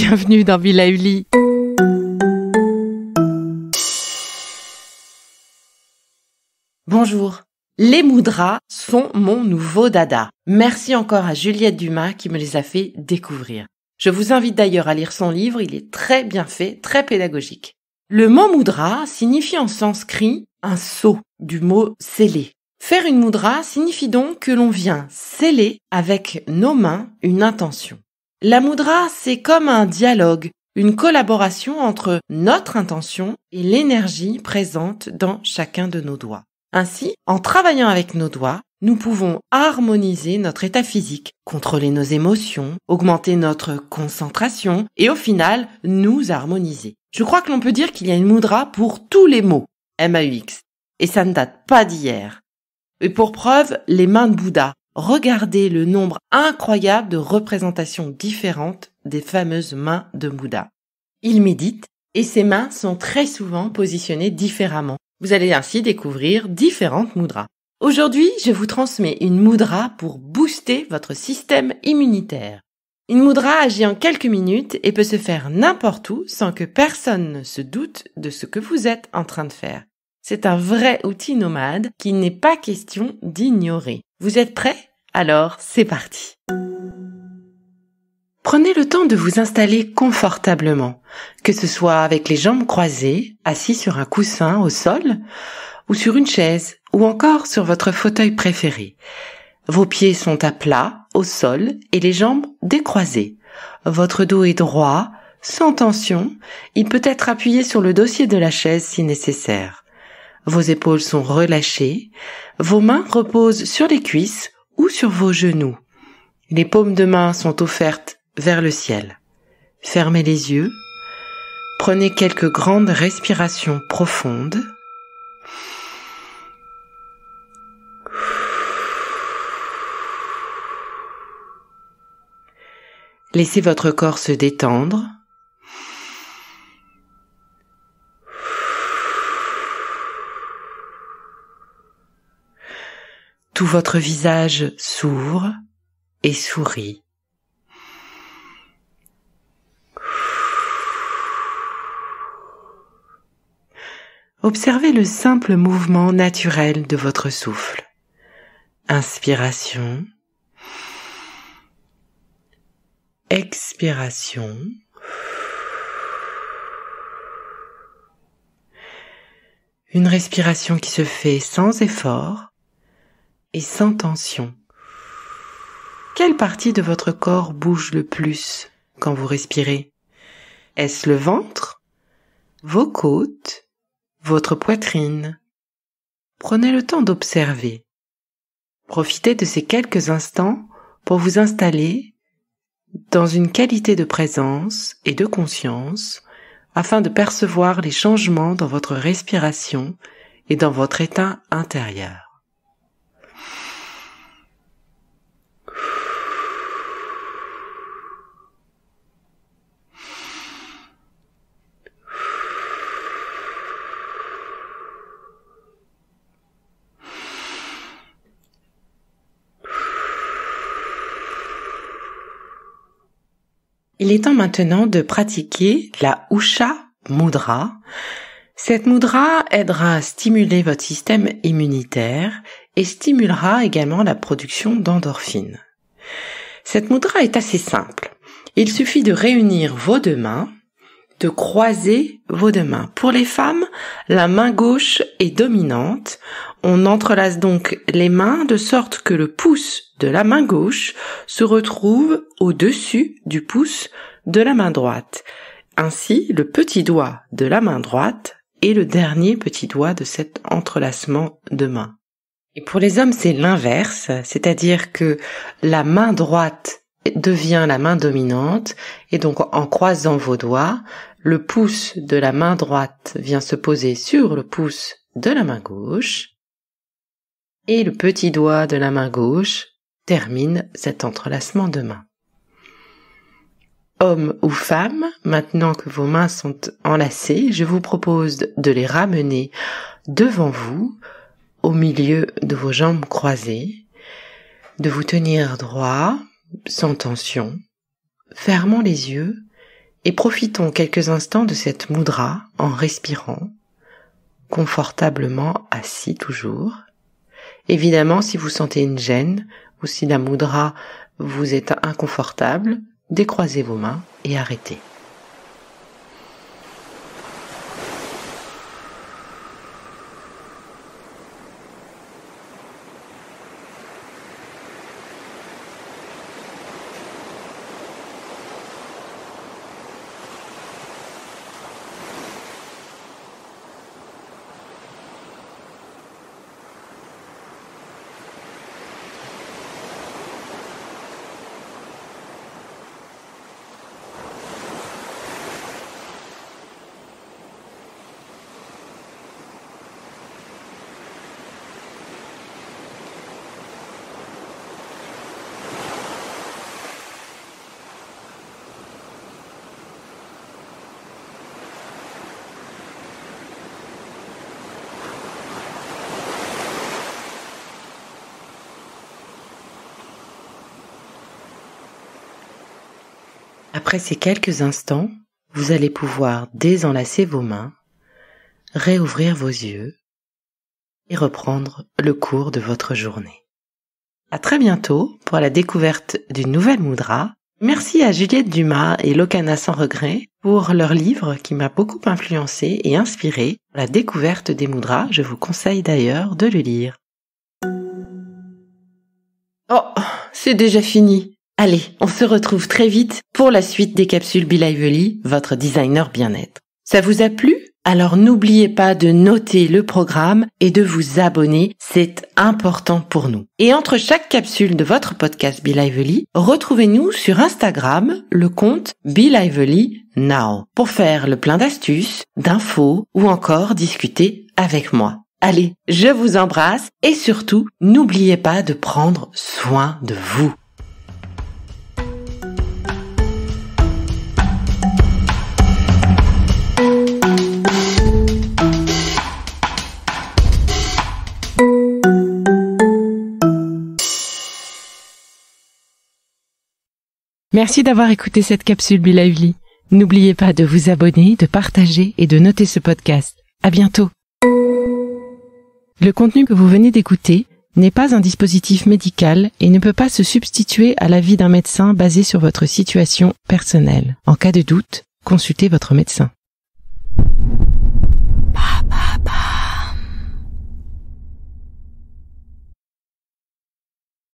bienvenue dans Villa Uli. Bonjour. Les mudras sont mon nouveau dada. Merci encore à Juliette Dumas qui me les a fait découvrir. Je vous invite d'ailleurs à lire son livre, il est très bien fait, très pédagogique. Le mot mudra signifie en sanskrit un sceau, du mot sceller. Faire une mudra signifie donc que l'on vient sceller avec nos mains une intention. La mudra, c'est comme un dialogue, une collaboration entre notre intention et l'énergie présente dans chacun de nos doigts. Ainsi, en travaillant avec nos doigts, nous pouvons harmoniser notre état physique, contrôler nos émotions, augmenter notre concentration et au final, nous harmoniser. Je crois que l'on peut dire qu'il y a une mudra pour tous les mots, M-A-U-X, et ça ne date pas d'hier. Et pour preuve, les mains de Bouddha. Regardez le nombre incroyable de représentations différentes des fameuses mains de Bouddha. Il médite et ses mains sont très souvent positionnées différemment. Vous allez ainsi découvrir différentes mudras. Aujourd'hui, je vous transmets une mudra pour booster votre système immunitaire. Une mudra agit en quelques minutes et peut se faire n'importe où sans que personne ne se doute de ce que vous êtes en train de faire. C'est un vrai outil nomade qu'il n'est pas question d'ignorer. Vous êtes prêts ? Alors, c'est parti. Prenez le temps de vous installer confortablement, que ce soit avec les jambes croisées, assis sur un coussin au sol, ou sur une chaise, ou encore sur votre fauteuil préféré. Vos pieds sont à plat, au sol, et les jambes décroisées. Votre dos est droit, sans tension, il peut être appuyé sur le dossier de la chaise si nécessaire. Vos épaules sont relâchées, vos mains reposent sur les cuisses ou sur vos genoux. Les paumes de main sont offertes vers le ciel. Fermez les yeux. Prenez quelques grandes respirations profondes. Laissez votre corps se détendre. Tout votre visage s'ouvre et sourit. Observez le simple mouvement naturel de votre souffle. Inspiration. Expiration. Une respiration qui se fait sans effort et sans tension. Quelle partie de votre corps bouge le plus quand vous respirez? Est-ce le ventre, vos côtes, votre poitrine? Prenez le temps d'observer. Profitez de ces quelques instants pour vous installer dans une qualité de présence et de conscience afin de percevoir les changements dans votre respiration et dans votre état intérieur. Il est temps maintenant de pratiquer la Usha Mudra. Cette mudra aidera à stimuler votre système immunitaire et stimulera également la production d'endorphines. Cette mudra est assez simple. Il suffit de réunir vos deux mains, de croiser vos deux mains. Pour les femmes, la main gauche est dominante. On entrelace donc les mains de sorte que le pouce de la main gauche se retrouve au-dessus du pouce de la main droite. Ainsi, le petit doigt de la main droite est le dernier petit doigt de cet entrelacement de mains. Et pour les hommes, c'est l'inverse, c'est-à-dire que la main droite devient la main dominante et donc en croisant vos doigts, le pouce de la main droite vient se poser sur le pouce de la main gauche et le petit doigt de la main gauche termine cet entrelacement de mains. Homme ou femme, maintenant que vos mains sont enlacées, je vous propose de les ramener devant vous, au milieu de vos jambes croisées, de vous tenir droit, sans tension, fermons les yeux Et profitons quelques instants de cette mudra en respirant, confortablement assis toujours. Évidemment, si vous sentez une gêne ou si la mudra vous est inconfortable, décroisez vos mains et arrêtez. Après ces quelques instants, vous allez pouvoir désenlacer vos mains, réouvrir vos yeux et reprendre le cours de votre journée. À très bientôt pour la découverte d'une nouvelle mudra. Merci à Juliette Dumas et Lokana Sans Regret pour leur livre qui m'a beaucoup influencé et inspiré pour la découverte des mudras. Je vous conseille d'ailleurs de le lire. Oh, c'est déjà fini. Allez, on se retrouve très vite pour la suite des capsules Be Lively, votre designer bien-être. Ça vous a plu? Alors n'oubliez pas de noter le programme et de vous abonner, c'est important pour nous. Et entre chaque capsule de votre podcast Be Lively, retrouvez-nous sur Instagram, le compte Be Lively Now, pour faire le plein d'astuces, d'infos ou encore discuter avec moi. Allez, je vous embrasse et surtout, n'oubliez pas de prendre soin de vous. Merci d'avoir écouté cette capsule Be Lively. N'oubliez pas de vous abonner, de partager et de noter ce podcast. À bientôt. Le contenu que vous venez d'écouter n'est pas un dispositif médical et ne peut pas se substituer à l'avis d'un médecin basé sur votre situation personnelle. En cas de doute, consultez votre médecin.